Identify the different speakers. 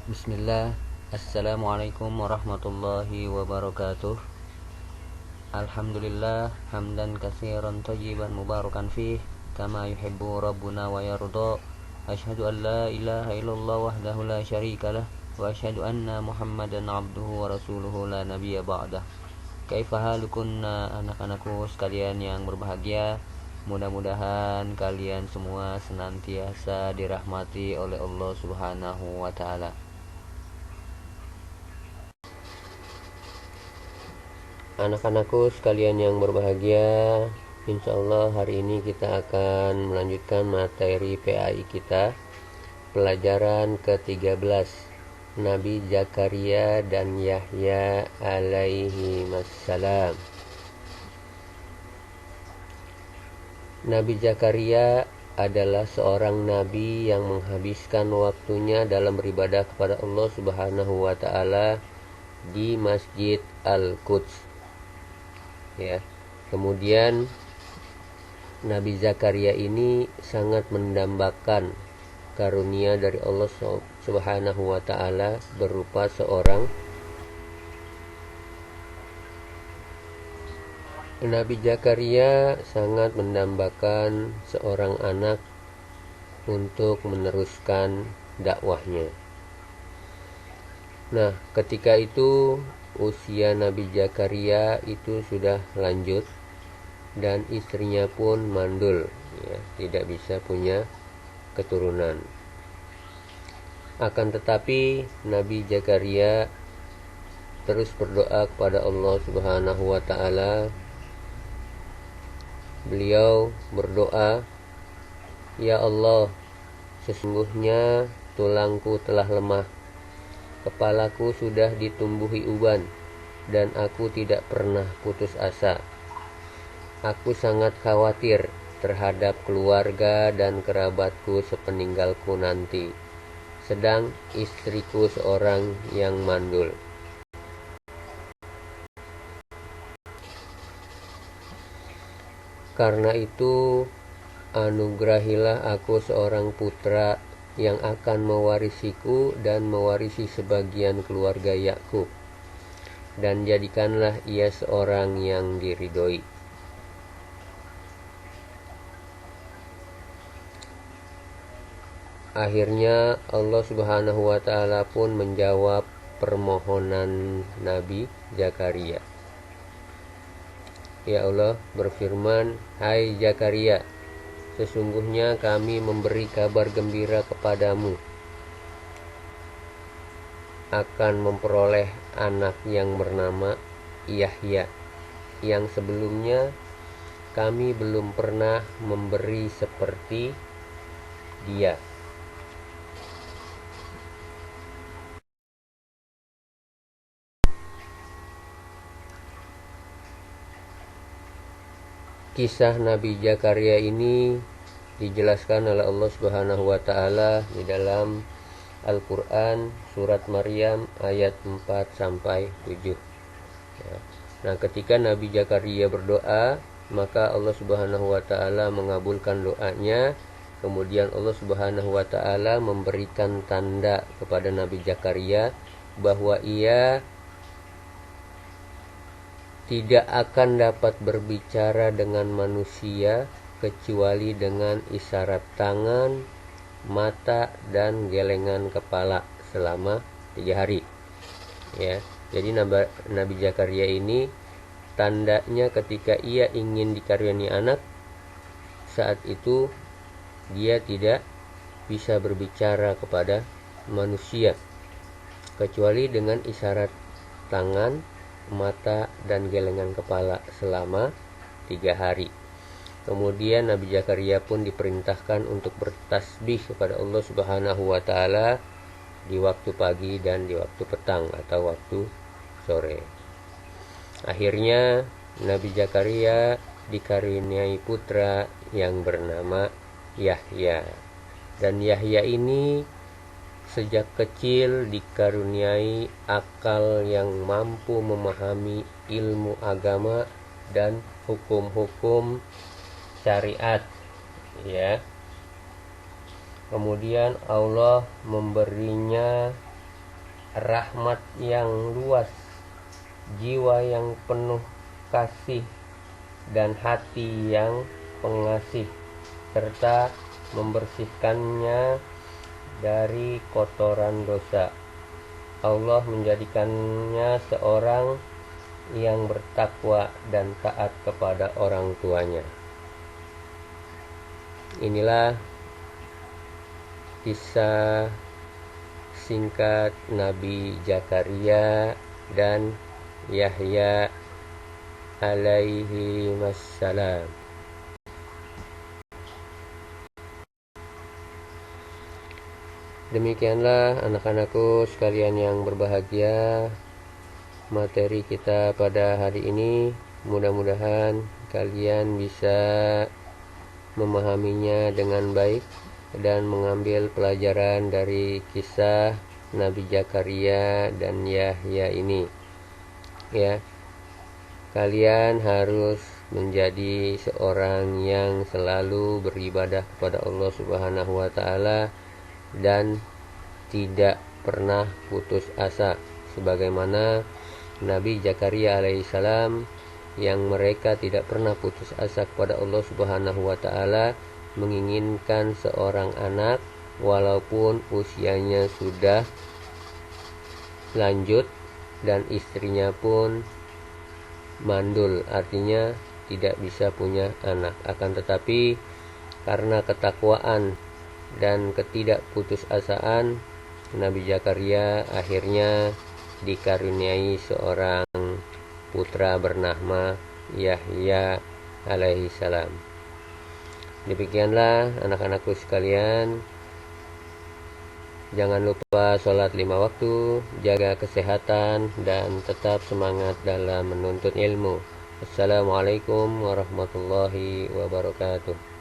Speaker 1: Bismillah. Assalamualaikum warahmatullahi wabarakatuh. Alhamdulillah hamdan katsiran thayyiban mubarakan fih kama yuhibbu rabbuna wa yarda. Asyhadu an la ilaha illallah wahdahu la syarikalah wa asyhadu anna Muhammadan abduhu wa rasuluhu la nabiyya ba'dah. Kaifa halukunna anak-anakku sekalian yang berbahagia. Mudah-mudahan kalian semua senantiasa dirahmati oleh Allah Subhanahu wa taala. Anak-anakku sekalian yang berbahagia, insya Allah hari ini kita akan melanjutkan materi PAI kita, pelajaran ke-13, Nabi Zakaria dan Yahya alaihi wassalam. Nabi Zakaria adalah seorang nabi yang menghabiskan waktunya dalam beribadah kepada Allah Subhanahu wa taala di Masjid Al-Quds. Ya. Kemudian Nabi Zakaria ini sangat mendambakan karunia dari Allah Subhanahu wa taala berupa seorang Nabi Zakaria sangat mendambakan seorang anak untuk meneruskan dakwahnya. Nah, ketika itu usia Nabi Zakaria itu sudah lanjut dan istrinya pun mandul, ya, tidak bisa punya keturunan. Akan tetapi Nabi Zakaria terus berdoa kepada Allah Subhanahu wa taala. Beliau berdoa, "Ya Allah, sesungguhnya tulangku telah lemah. Kepalaku sudah ditumbuhi uban, dan aku tidak pernah putus asa. Aku sangat khawatir terhadap keluarga dan kerabatku sepeninggalku nanti. Sedang istriku seorang yang mandul. Karena itu, anugerahilah aku seorang putra yang akan mewarisiku dan mewarisi sebagian keluarga Yakub, dan jadikanlah ia seorang yang diridhoi." Akhirnya Allah Subhanahu wa taala pun menjawab permohonan Nabi Zakaria. Ya Allah berfirman, "Hai Zakaria, sesungguhnya kami memberi kabar gembira kepadamu akan memperoleh anak yang bernama Yahya, yang sebelumnya kami belum pernah memberi seperti dia." Kisah Nabi Zakaria ini dijelaskan oleh Allah Subhanahu wa taala di dalam Al-Qur'an surat Maryam ayat 4 sampai 7. Ya. Nah, ketika Nabi Zakaria berdoa, maka Allah Subhanahu wa taala mengabulkan doanya. Kemudian Allah Subhanahu wa taala memberikan tanda kepada Nabi Zakaria bahwa ia tidak akan dapat berbicara dengan manusia kecuali dengan isyarat tangan, mata, dan gelengan kepala selama 3 hari. Ya, jadi Nabi Zakaria ini tandanya ketika ia ingin dikaruniai anak, saat itu dia tidak bisa berbicara kepada manusia kecuali dengan isyarat tangan, mata, dan gelengan kepala selama 3 hari. Kemudian Nabi Zakaria pun diperintahkan untuk bertasbih kepada Allah Subhanahu wa taala di waktu pagi dan di waktu petang atau waktu sore. Akhirnya Nabi Zakaria dikaruniai putra yang bernama Yahya. Dan Yahya ini sejak kecil dikaruniai akal yang mampu memahami ilmu agama dan hukum-hukum syariat, ya. Kemudian Allah memberinya rahmat yang luas, jiwa yang penuh kasih, dan hati yang pengasih, serta membersihkannya dari kotoran dosa. Allah menjadikannya seorang yang bertakwa dan taat kepada orang tuanya. Inilah kisah singkat Nabi Zakaria dan Yahya alaihi wassalam. Demikianlah anak-anakku sekalian yang berbahagia, materi kita pada hari ini. Mudah-mudahan kalian bisa memahaminya dengan baik dan mengambil pelajaran dari kisah Nabi Zakaria dan Yahya ini. Ya, kalian harus menjadi seorang yang selalu beribadah kepada Allah Subhanahu wa taala dan tidak pernah putus asa, sebagaimana Nabi Zakaria alaihissalam yang mereka tidak pernah putus asa kepada Allah Subhanahu wa taala, menginginkan seorang anak walaupun usianya sudah lanjut dan istrinya pun mandul, artinya tidak bisa punya anak. Akan tetapi karena ketakwaan dan ketidakputusasaan, Nabi Zakaria akhirnya dikaruniai seorang putra bernama Yahya alaihi salam. Demikianlah anak-anakku sekalian, jangan lupa sholat 5 waktu, jaga kesehatan, dan tetap semangat dalam menuntut ilmu. Assalamualaikum warahmatullahi wabarakatuh.